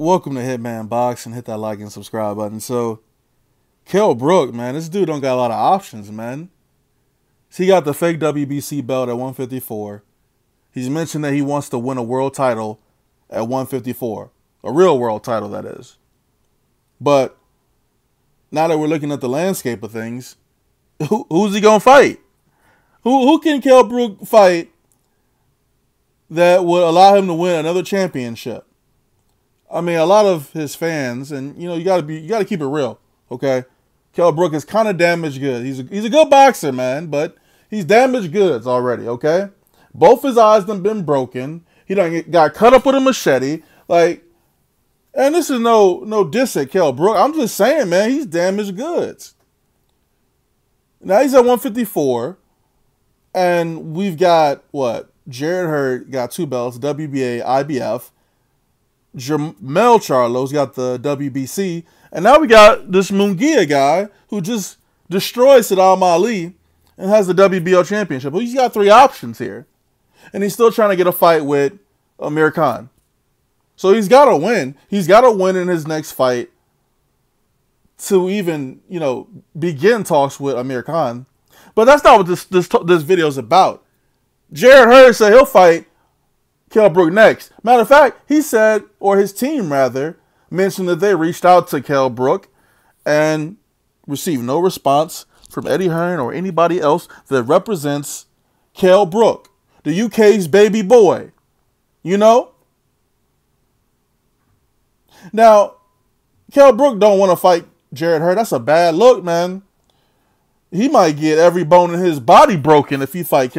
Welcome to Hitman Box, and hit that like and subscribe button. So, Kell Brook, man, this dude don't got a lot of options, man. So he got the fake WBC belt at 154. He's mentioned that he wants to win a world title at 154. A real world title, that is. But now that we're looking at the landscape of things, who's he going to fight? Who can Kell Brook fight that would allow him to win another championship? I mean, a lot of his fans, and you gotta keep it real, okay? Kell Brook is kind of damaged goods. He's a good boxer, man, but he's damaged goods already, okay? Both his eyes done been broken. He done got cut up with a machete, like. And this is no diss at Kell Brook. I'm just saying, man, he's damaged goods. Now he's at 154, and we've got what? Jarrett Hurd got 2 belts, WBA, IBF. Jermell Charlo's got the WBC, and now we got this Munguia guy who just destroyed Saddam Ali and has the WBO championship. Well, he's got 3 options here, and he's still trying to get a fight with Amir Khan. So he's got to win. He's got to win in his next fight to even, begin talks with Amir Khan. But that's not what this video is about. Jarrett Hurd said he'll fight Kell Brook next. Matter of fact, he said, or his team rather, mentioned that they reached out to Kell Brook and received no response from Eddie Hearn or anybody else that represents Kell Brook, the UK's baby boy. Now, Kell Brook don't want to fight Jarrett Hurd. That's a bad look, man. He might get every bone in his body broken if he fight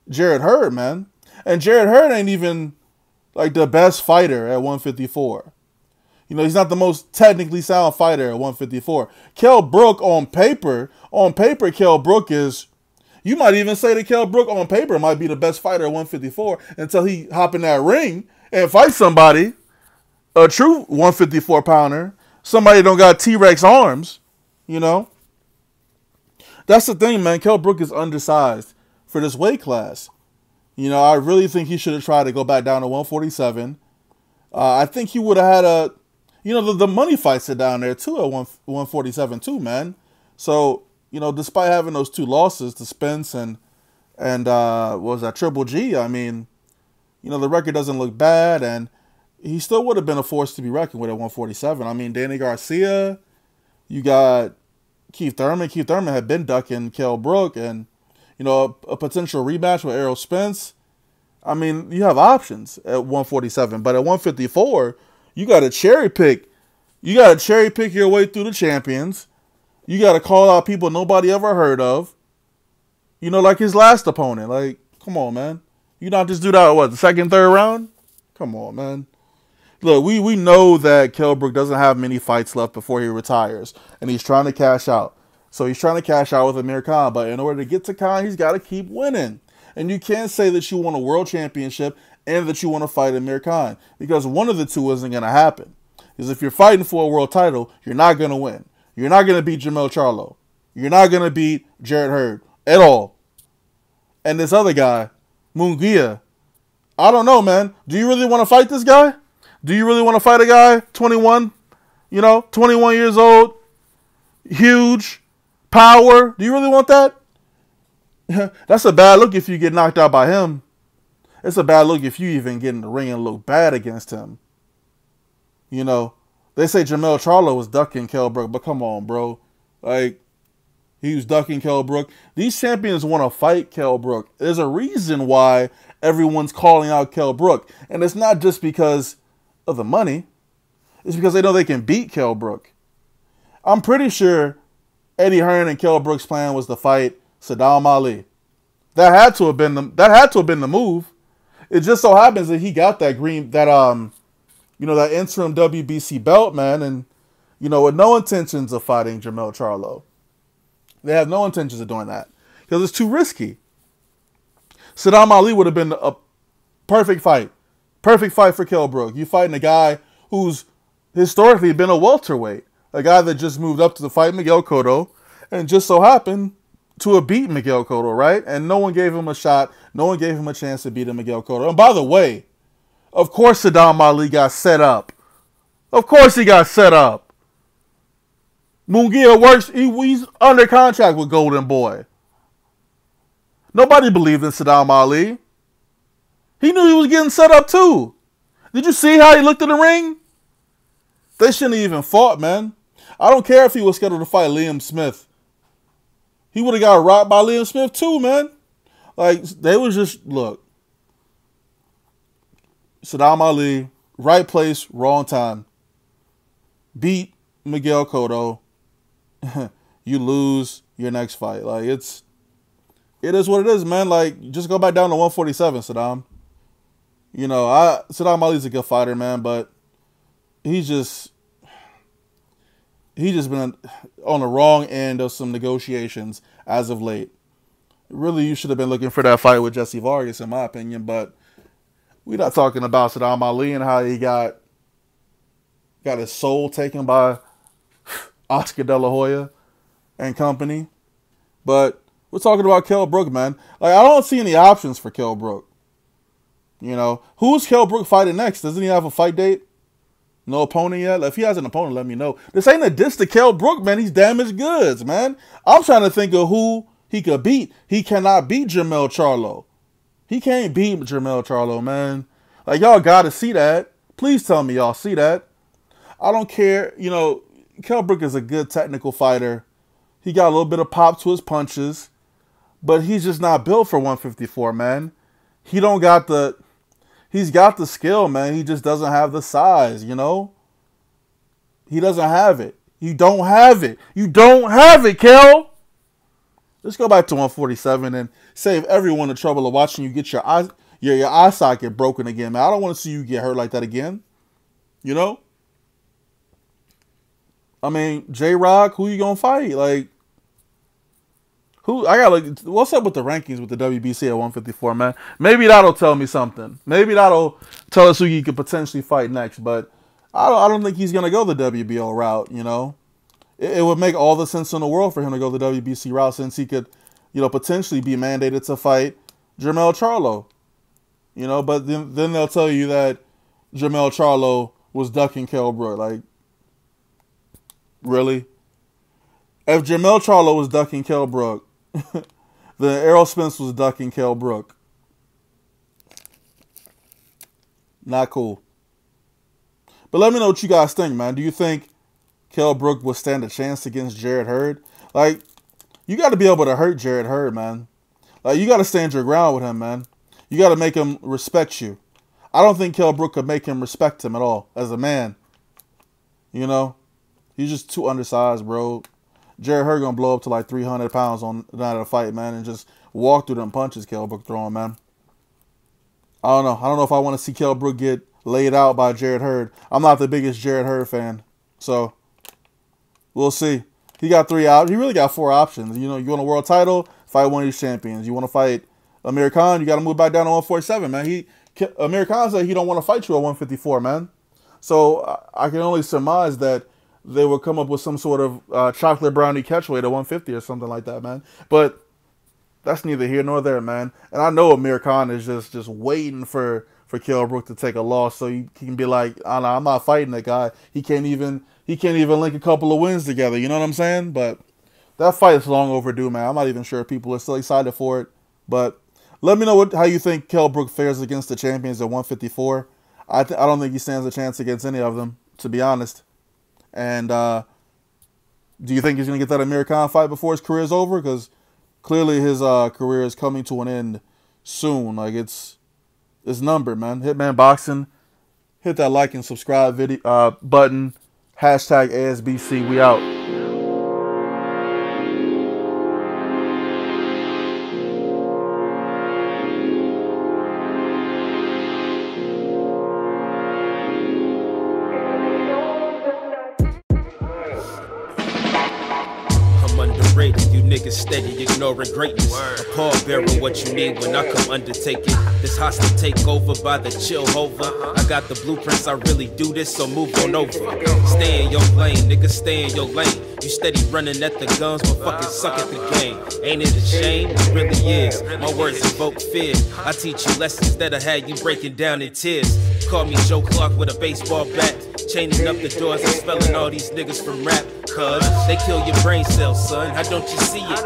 Jarrett Hurd, man. And Jarrett Hurd ain't even like the best fighter at 154. He's not the most technically sound fighter at 154. Kell Brook on paper, Kell Brook is, you might even say that Kell Brook on paper might be the best fighter at 154 until he hop in that ring and fight somebody, a true 154 pounder, somebody don't got T-Rex arms, That's the thing, man. Kell Brook is undersized for this weight class. I really think he should have tried to go back down to 147. I think he would have had the money fights are down there too at 147 too, man. So, despite having those 2 losses to Spence and what was that, Triple G, I mean, the record doesn't look bad, and he still would have been a force to be reckoned with at 147. I mean, Danny Garcia, you got Keith Thurman. Keith Thurman had been ducking Kell Brook, and a potential rematch with Errol Spence. I mean, you have options at 147, but at 154, you got to cherry pick. You got to cherry pick your way through the champions. You got to call out people nobody ever heard of. Like his last opponent. Like, come on, man. You not just do that, what, the 2nd, 3rd round? Come on, man. Look, we know that Kell Brook doesn't have many fights left before he retires, and he's trying to cash out. So he's trying to cash out with Amir Khan, but in order to get to Khan, he's got to keep winning. And you can't say that you want a world championship and that you want to fight Amir Khan, because one of the two isn't going to happen. Because if you're fighting for a world title, you're not going to win. You're not going to beat Jermell Charlo. You're not going to beat Jarrett Hurd at all. And this other guy, Munguia, I don't know, man. Do you really want to fight this guy? Do you really want to fight a guy, 21, 21 years old, huge, power? Do you really want that? That's a bad look if you get knocked out by him. It's a bad look if you even get in the ring and look bad against him. They say Jermell Charlo was ducking Kell Brook, but come on, bro. Like, he was ducking Kell Brook. These champions want to fight Kell Brook. There's a reason why everyone's calling out Kell Brook. And it's not just because of the money. It's because they know they can beat Kell Brook. I'm pretty sure Eddie Hearn and Kell Brook's plan was to fight Saddam Ali. That had to have been the move. It just so happens that he got that that interim WBC belt, man, and with no intentions of fighting Jermell Charlo. They have no intentions of doing that because it's too risky. Saddam Ali would have been a perfect fight for Kell Brook. You fighting a guy who's historically been a welterweight, a guy that just moved up to fight Miguel Cotto, and just so happened to have beat Miguel Cotto, right? And no one gave him a shot. No one gave him a chance to beat Miguel Cotto. And by the way, of course Saddam Ali got set up Of course he got set up. Munguia works. He's under contract with Golden Boy. Nobody believed in Saddam Ali. He knew he was getting set up too. Did you see how he looked in the ring? They shouldn't have even fought, man. I don't care if he was scheduled to fight Liam Smith. He would have got rocked by Liam Smith too, man. Like, they was just, look. Saddam Ali, right place, wrong time. Beat Miguel Cotto. You lose your next fight. Like, it is what it is, man. Like, just go back down to 147, Saddam. You know, Saddam Ali's a good fighter, man, but he's just been on the wrong end of some negotiations as of late. Really, you should have been looking for that fight with Jesse Vargas, in my opinion, but we're not talking about Saddam Ali and how he got his soul taken by Oscar De La Hoya and company. But we're talking about Kell Brook, man. Like, I don't see any options for Kell Brook. You know, who's Kell Brook fighting next? Doesn't he have a fight date? No opponent yet? If he has an opponent, let me know. This ain't a diss to Kell Brook, man. He's damaged goods, man. I'm trying to think of who he could beat. He cannot beat Jermell Charlo. He can't beat Jermell Charlo, man. Like, y'all got to see that. Please tell me y'all see that. I don't care. You know, Kell Brook is a good technical fighter. He got a little bit of pop to his punches, but he's just not built for 154, man. He don't got the... He's got the skill, man. He just doesn't have the size, you know? He doesn't have it. You don't have it. You don't have it, Kell. Let's go back to 147 and save everyone the trouble of watching you get your eye socket broken again, man. I don't want to see you get hurt like that again. You know? I mean, J-Rock, who you gonna fight? Like, what's up with the rankings with the WBC at 154, man? Maybe that'll tell me something. Maybe that'll tell us who you could potentially fight next. But I don't think he's gonna go the WBO route. You know, it would make all the sense in the world for him to go the WBC route, since he could, you know, potentially be mandated to fight Jermell Charlo. You know, but then they'll tell you that Jermell Charlo was ducking Kell Brook. Like, really? If Jermell Charlo was ducking Kell Brook, then Errol Spence was ducking Kell Brook. Not cool. But let me know what you guys think, man. Do you think Kell Brook will stand a chance against Jarrett Hurd? Like, you got to be able to hurt Jarrett Hurd, man. Like, you got to stand your ground with him, man. You got to make him respect you. I don't think Kell Brook could make him respect him at all as a man. You know? He's just too undersized, bro. Jarrett Hurd gonna blow up to like 300 pounds on the night of the fight, man, and just walk through them punches Kell Brook throwing, man. I don't know. I don't know if I want to see Kell Brook get laid out by Jarrett Hurd. I'm not the biggest Jarrett Hurd fan, so we'll see. He got 3 out. He really got 4 options. You know, you want a world title, fight one of these champions. You want to fight Amir Khan, you got to move back down to 147, man. Amir Khan said he don't want to fight you at 154, man. So I can only surmise that they will come up with some sort of chocolate brownie catchweight at 150 or something like that, man. But that's neither here nor there, man. And I know Amir Khan is just waiting for Kell Brook to take a loss so he can be like, oh, no, I'm not fighting that guy. He can't even link a couple of wins together. You know what I'm saying? But that fight is long overdue, man. I'm not even sure if people are still excited for it. But let me know how you think Kell Brook fares against the champions at 154. I don't think he stands a chance against any of them, to be honest. And do you think he's going to get that Amir Khan fight before his career is over? Because clearly his career is coming to an end soon. Like, it's numbered, man. Hitman Boxing. Hit that like and subscribe button. Hashtag ASBC. We out. Steady, ignoring greatness. A pallbearer, what you need when I come undertake it. This hostile takeover by the chill hover. I got the blueprints, I really do this, so move on over. Stay in your lane, nigga, stay in your lane. You steady running at the guns, but fucking suck at the game. Ain't it a shame? It really is. My words evoke fear. I teach you lessons that'll have you breaking down in tears. Call me Joe Clark with a baseball bat. chaining up the doors, expelling all these niggas from rap. Cuz they kill your brain cells, son. How don't you see it?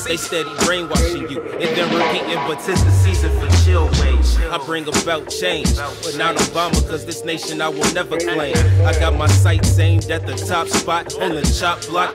They steady brainwashing you and then repeating, but 'tis the season for chill wage. I bring about change, but not Obama, cause this nation I will never claim. I got my sights aimed at the top spot on the chop block.